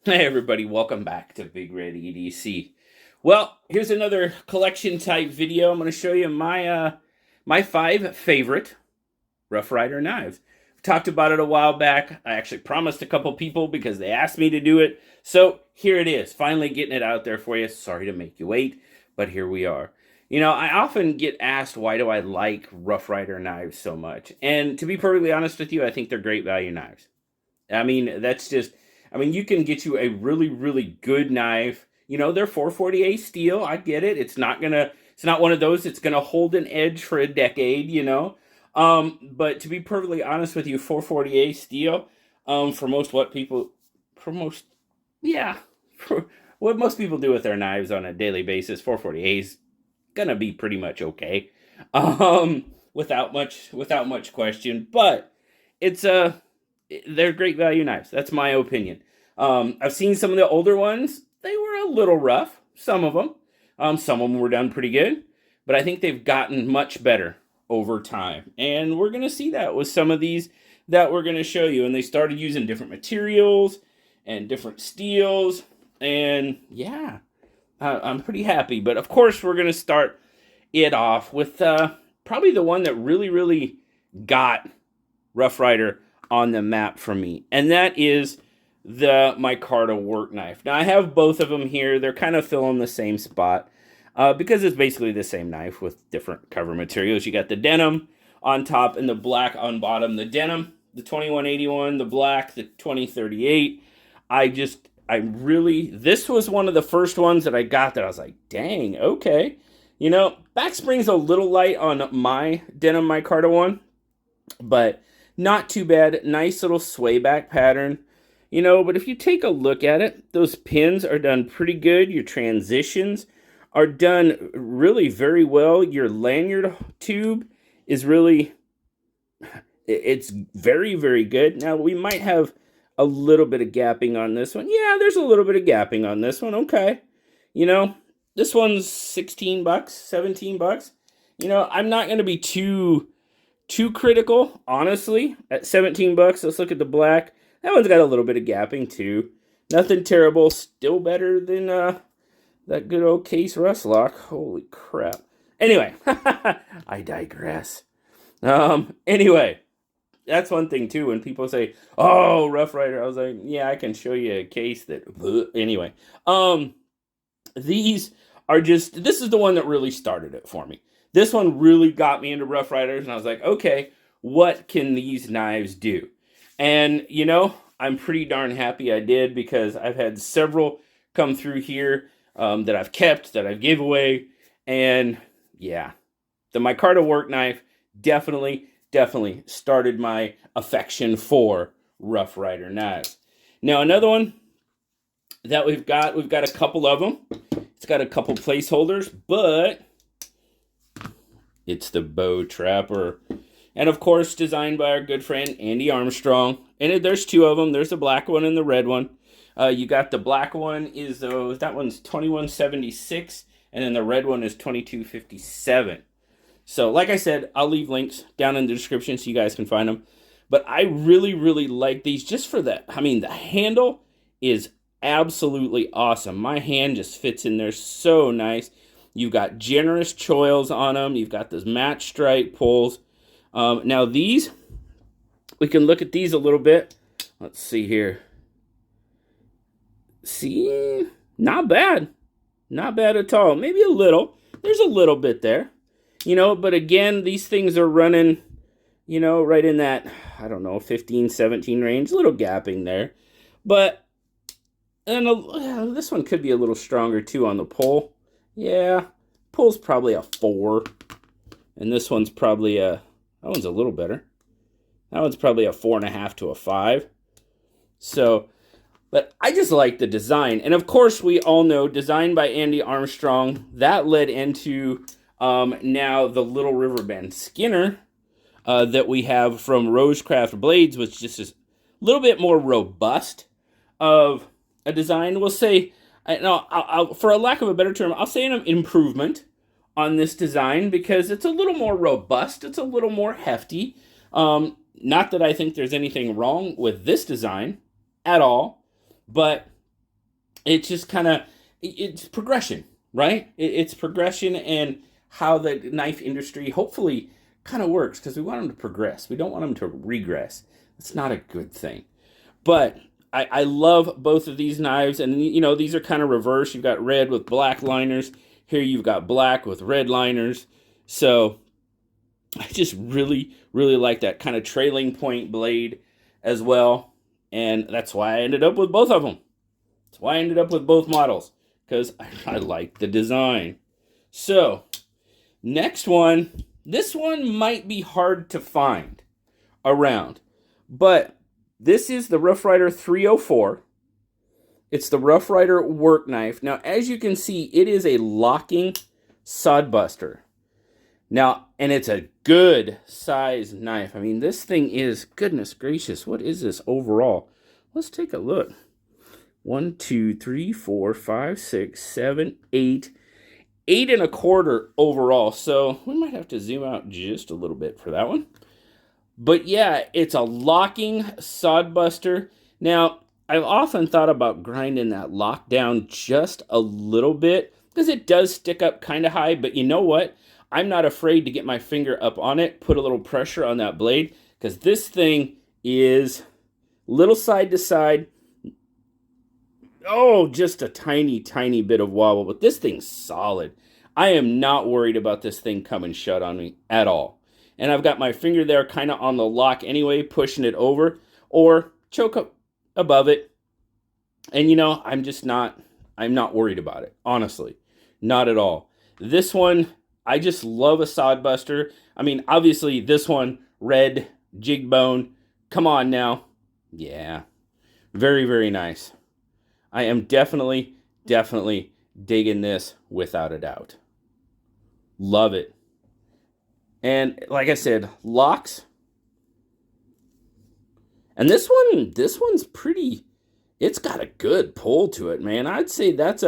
Hey everybody, welcome back to BigRedEDC. Well, here's another collection type video. I'm going to show you my 5 favorite Rough Rider knives. We talked about it a while back. I actually promised a couple people because they asked me to do it. So here it is, finally getting it out there for you. Sorry to make you wait, but here we are. You know, I often get asked why do I like Rough Rider knives so much? And to be perfectly honest with you, I think they're great value knives. I mean, you can get you a really, really good knife. You know, they're 440A steel. I get it. It's not one of those that's gonna hold an edge for a decade, you know. But to be perfectly honest with you, 440A steel, for most what people, for most, yeah, for what most people do with their knives on a daily basis, 440A is gonna be pretty much okay, without much question. But it's a they're great value knives. That's my opinion. I've seen some of the older ones. They were a little rough. Some of them. Some of them were done pretty good. But I think they've gotten much better over time. And we're going to see that with some of these that we're going to show you. And they started using different materials and different steels. And yeah, I'm pretty happy. But of course, we're going to start it off with probably the one that really, really got Rough Rider on the map for me, and that is the Micarta work knife. Now I have both of them here. They're kind of filling the same spot because it's basically the same knife with different cover materials. You got the denim on top and the black on bottom. The denim, the 2181, the black, the 2038. This was one of the first ones that I got that I was like, dang, okay. You know, back spring's a little light on my denim Micarta one, but not too bad. Nice little sway back pattern. You know, but if you take a look at it, those pins are done pretty good. Your transitions are done really very well. Your lanyard tube is really, it's very, very good. Now, we might have a little bit of gapping on this one. Yeah, there's a little bit of gapping on this one. Okay. You know, this one's 16 bucks, 17 bucks. You know, I'm not going to be too critical, honestly. At 17 bucks, let's look at the black. That one's got a little bit of gapping too. Nothing terrible. Still better than that good old Case Rustlock. Holy crap. Anyway, I digress. Anyway, that's one thing too. When people say, "Oh, Rough Rider," I was like, "Yeah, I can show you a case that." Anyway, these are just. This is the one that really started it for me. This one really got me into Rough Riders, and I was like, okay, what can these knives do? And, you know, I'm pretty darn happy I did because I've had several come through here that I've kept, that I've gave away, and yeah, the Micarta work knife definitely started my affection for Rough Rider knives. Now, another one that we've got a couple of them. It's got a couple placeholders, but it's the Bow Trapper. And of course, designed by our good friend Andy Armstrong. And there's 2 of them. There's the black one and the red one. You got the black one that one's 2176, and then the red one is 2257. So, like I said, I'll leave links down in the description so you guys can find them. But I really, really like these just for that. I mean, the handle is absolutely awesome. My hand just fits in there so nice. You've got generous choils on them. You've got those match stripe pulls. Now these, we can look at these a little bit. Let's see here. See, not bad. Not bad at all. Maybe a little. There's a little bit there. You know, but again, these things are running, you know, right in that, I don't know, 15, 17 range. A little gapping there. But, and this one could be a little stronger too on the pull. Yeah, pull's probably a 4. And this one's probably that one's a little better. That one's probably a 4.5 to a 5. So, but I just like the design. And of course, we all know, designed by Andy Armstrong, that led into now the Little River Bend Skinner that we have from Rosecraft Blades, which just is a little bit more robust of a design. We'll say, no, for a lack of a better term, I'll say an improvement on this design because it's a little more robust. It's a little more hefty. Not that I think there's anything wrong with this design at all, but it's just kind of, it's progression, right? It's progression, and how the knife industry hopefully kind of works, because we want them to progress. We don't want them to regress. It's not a good thing. But I love both of these knives, and these are kind of reversed. You've got red with black liners. Here you've got black with red liners. So I just really, really like that kind of trailing point blade as well. And that's why I ended up with both of them. That's why I ended up with both models, because I like the design. So, next one. This one might be hard to find around, but this is the Rough Ryder 304. It's the Rough Ryder work knife. Now, as you can see, it is a locking sod buster. Now, and it's a good size knife. I mean, this thing is, goodness gracious, what is this overall? Let's take a look. 1, 2, 3, 4, 5, 6, 7, 8. 8 1/4 overall. So we might have to zoom out just a little bit for that one. But yeah, it's a locking sod buster. Now, I've often thought about grinding that lock down just a little bit, because it does stick up kind of high. But you know what? I'm not afraid to get my finger up on it, put a little pressure on that blade, because this thing is little side to side. Oh, just a tiny, tiny bit of wobble, but this thing's solid. I am not worried about this thing coming shut on me at all. And I've got my finger there kind of on the lock anyway, pushing it over, or choke up above it. And I'm not worried about it, honestly. Not at all. This one, I just love a sod buster. I mean, obviously this one, red, jig bone. Come on now. Yeah. Very, very nice. I am definitely digging this without a doubt. Love it. And like I said, locks. And this one's pretty, it's got a good pull to it, man. I'd say that's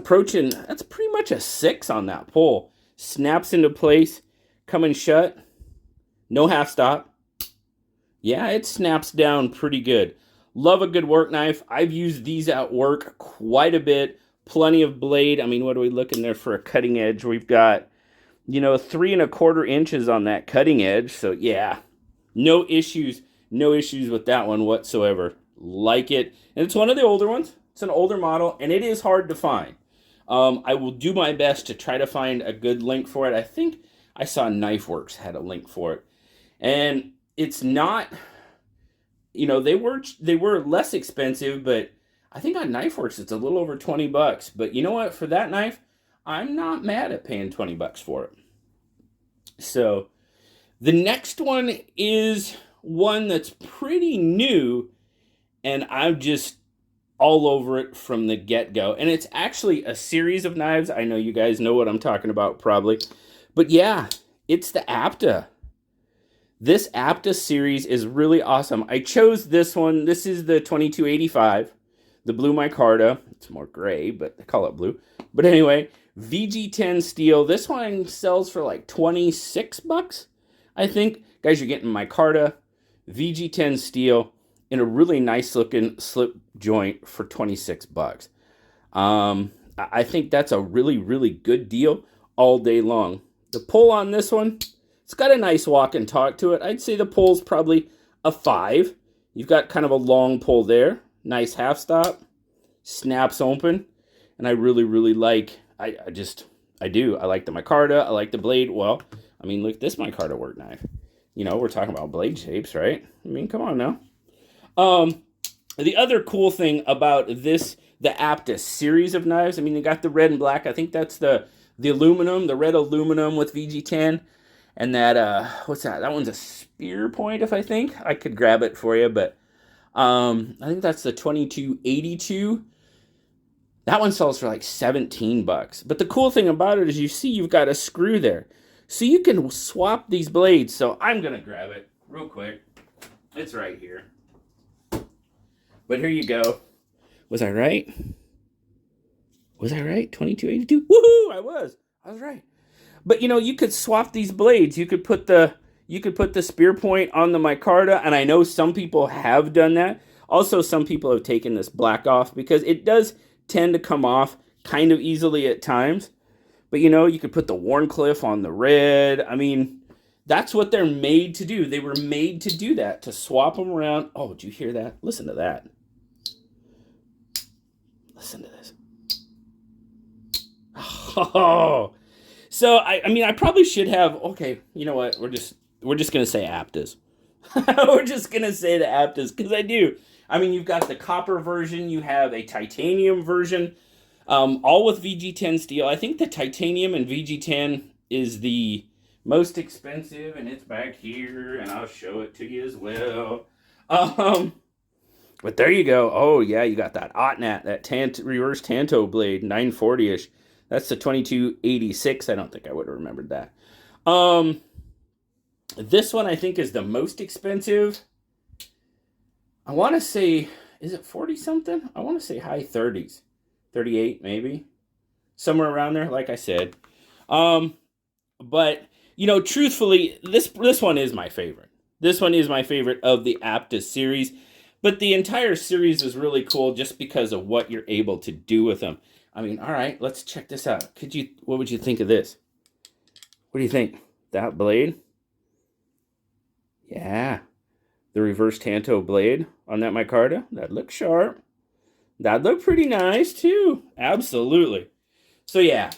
pretty much a 6 on that pull. Snaps into place, coming shut. No half stop. Yeah, it snaps down pretty good. Love a good work knife. I've used these at work quite a bit. Plenty of blade. I mean, what are we looking there for a cutting edge? We've got, 3 1/4 inches on that cutting edge. So yeah, no issues with that one whatsoever. Like it. And it's one of the older ones. It's an older model, and it is hard to find. I will do my best to try to find a good link for it. I think I saw KnifeWorks had a link for it. And it's not, they were less expensive, but I think on KnifeWorks it's a little over $20. But you know what? For that knife, I'm not mad at paying $20 for it. So the next one is one that's pretty new, and I'm just all over it from the get-go. And it's actually a series of knives. I know you guys know what I'm talking about probably. But yeah, it's the Aptus. This Aptus series is really awesome. I chose this one. This is the 2285, the blue micarta. It's more gray, but they call it blue. But anyway, VG10 steel. This one sells for like $26, I think. Guys, you're getting micarta, VG10 steel, in a really nice looking slip joint for $26. I think that's a really, really good deal all day long. The pull on this one, it's got a nice walk and talk to it. I'd say the pull's probably a 5. You've got kind of a long pull there. Nice half stop. Snaps open. And I really, really like, I do. I like the micarta. I like the blade. Well, I mean, look at this micarta work knife. We're talking about blade shapes, right? I mean, come on now. The other cool thing about this, the Aptus series of knives, I mean, they got the red and black. I think that's the aluminum, the red aluminum with VG10. And that, what's that? That one's a spear point, if I think. I could grab it for you, but I think that's the 2282. That one sells for like $17. But the cool thing about it is you see you've got a screw there. So you can swap these blades. So I'm going to grab it real quick. It's right here. But here you go. Was I right? 2282? Woohoo! I was right. But you could swap these blades. You could put the spear point on the micarta, and I know some people have done that. Also, some people have taken this black off because it does tend to come off kind of easily at times. But you know, you could put the Wharncliffe on the red. I mean, that's what they're made to do. They were made to do that, to swap them around. Oh, did you hear that? Listen to that. Listen to this. Oh, so I mean, I probably should have. Okay, you know what? We're just gonna say Aptus. We're just gonna say the Aptus because I do. I mean, you've got the copper version. You have a titanium version. All with VG10 steel. I think the titanium and VG10 is the most expensive, and it's back here, and I'll show it to you as well. But there you go. Oh, yeah, you got that Otnat, that reverse Tanto blade, 940-ish. That's the 2286. I don't think I would have remembered that. This one, I think, is the most expensive. I want to say, is it 40-something? I want to say high 30s. 38 maybe, somewhere around there, like I said. But you know, truthfully, this one is my favorite. This one is my favorite of the Aptus series, but the entire series is really cool just because of what you're able to do with them. I mean, all right, let's check this out. What would you think of this? What do you think? That blade? Yeah, the reverse Tanto blade on that micarta, that looks sharp. That looked pretty nice, too. Absolutely. So, yeah.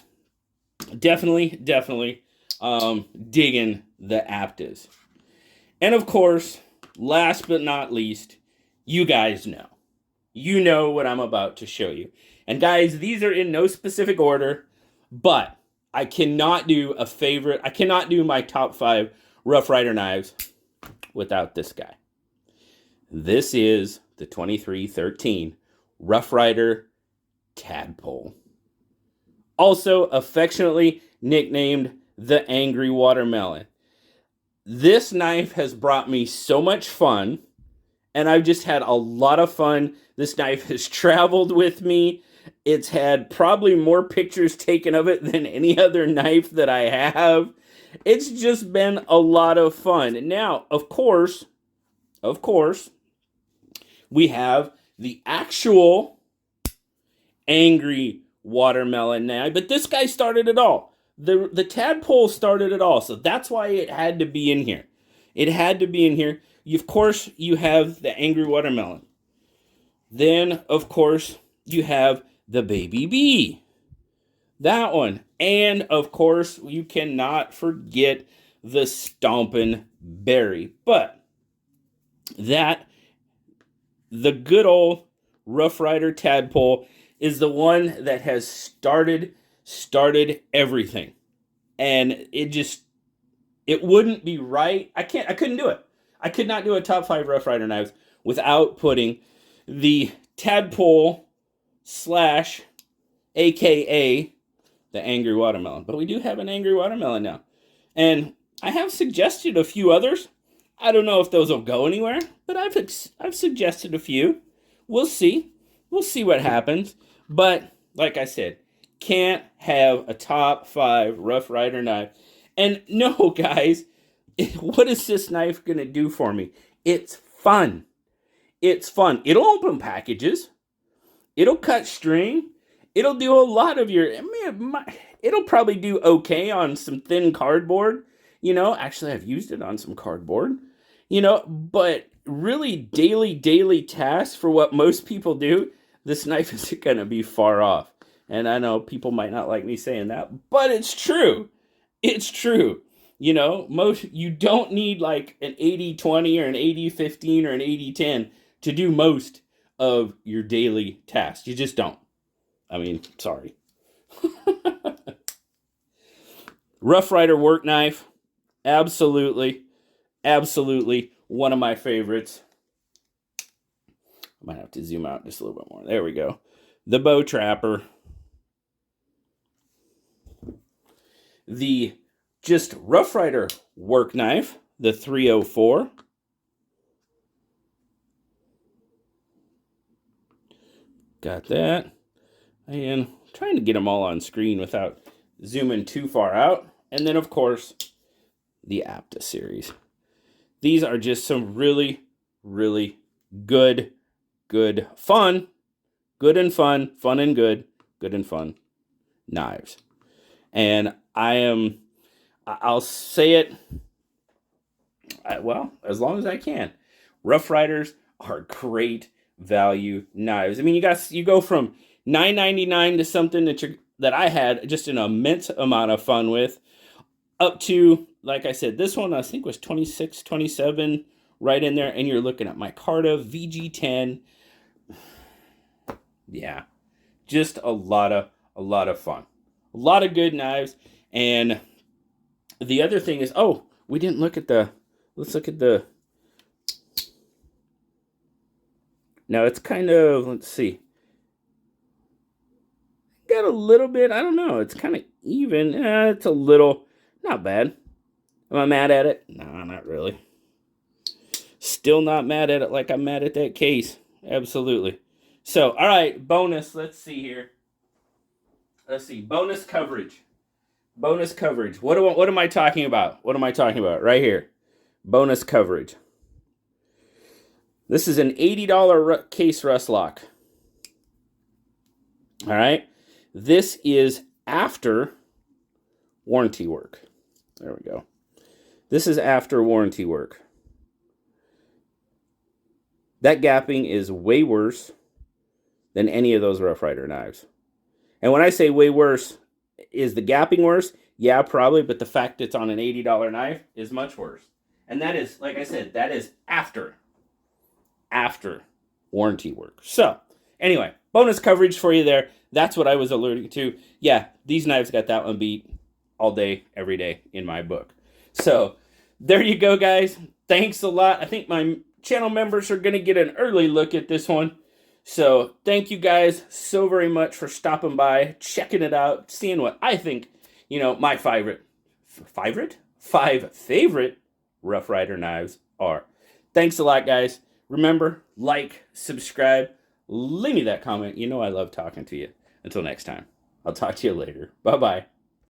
Definitely digging the Aptus. And, of course, last but not least, you guys know. You know what I'm about to show you. And, guys, these are in no specific order, but I cannot do a favorite. I cannot do my top 5 Rough Rider knives without this guy. This is the 2313 Rough Rider Tadpole, also affectionately nicknamed the Angry Watermelon. This knife has brought me so much fun, and I've just had a lot of fun. This knife has traveled with me. It's had probably more pictures taken of it than any other knife that I have. It's just been a lot of fun. Now, of course, we have the actual Angry Watermelon knife, but this guy started it all. The Tadpole started it all, so that's why it had to be in here. It had to be in here. Of course, you have the Angry Watermelon. Then, of course, you have the Baby Bee. That one. And, of course, you cannot forget the Stompin' Berry. But the good old Rough Rider Tadpole is the one that has started everything. And it wouldn't be right. I couldn't do it. I could not do a top 5 Rough Rider knives without putting the Tadpole / AKA the Angry Watermelon. But we do have an Angry Watermelon now. And I have suggested a few others. I don't know if those will go anywhere, but I've suggested a few. We'll see. We'll see what happens. But like I said, can't have a top 5 Rough Rider knife. And no, guys, what is this knife going to do for me? It's fun. It's fun. It'll open packages. It'll cut string. It'll do a lot of your... it'll probably do okay on some thin cardboard. You know, actually, I've used it on some cardboard. You know, but really daily tasks for what most people do, this knife isn't going to be far off. And I know people might not like me saying that, but it's true. It's true. You know, you don't need like an 80-20 or an 80-15 or an 80-10 to do most of your daily tasks. You just don't. I mean, sorry. Rough Rider work knife. Absolutely one of my favorites. I might have to zoom out just a little bit more. There we go. The Bow Trapper. The just Rough Rider work knife, the 304. Got that. And trying to get them all on screen without zooming too far out. And then, of course, the Aptus series. These are just some really good good fun, good and fun, fun and good, good and fun knives. And I'll say it, well, as long as I can. Rough Riders are great value knives. I mean, you go from $9.99 to something that I had just an immense amount of fun with, up to, like I said, this one I think was 26, 27, right in there, and you're looking at Micarta VG10. Yeah, just a lot of fun, a lot of good knives. And the other thing is, oh, we didn't look at the. Let's look at the. Now it's kind of, let's see. Got a little bit, I don't know. It's kind of even. It's a little, not bad. Am I mad at it? No, not really. Still not mad at it like I'm mad at that case. Absolutely. So, all right, bonus. Let's see here. Let's see. Bonus coverage. Bonus coverage. What am I talking about? What am I talking about? Right here. Bonus coverage. This is an $80 case rust lock. All right. This is after warranty work. There we go. This is after warranty work. That gapping is way worse than any of those Rough Rider knives. And when I say way worse, is the gapping worse? Yeah, probably, but the fact it's on an $80 knife is much worse. And that is, like I said, that is after warranty work. So, anyway, bonus coverage for you there. That's what I was alluding to. Yeah, these knives got that one beat all day, every day in my book. So, there you go, guys. Thanks a lot. I think my channel members are going to get an early look at this one. So, thank you guys so very much for stopping by, checking it out, seeing what I think, my five favorite Rough Rider knives are. Thanks a lot, guys. Remember, like, subscribe, leave me that comment. I love talking to you. Until next time, I'll talk to you later. Bye-bye.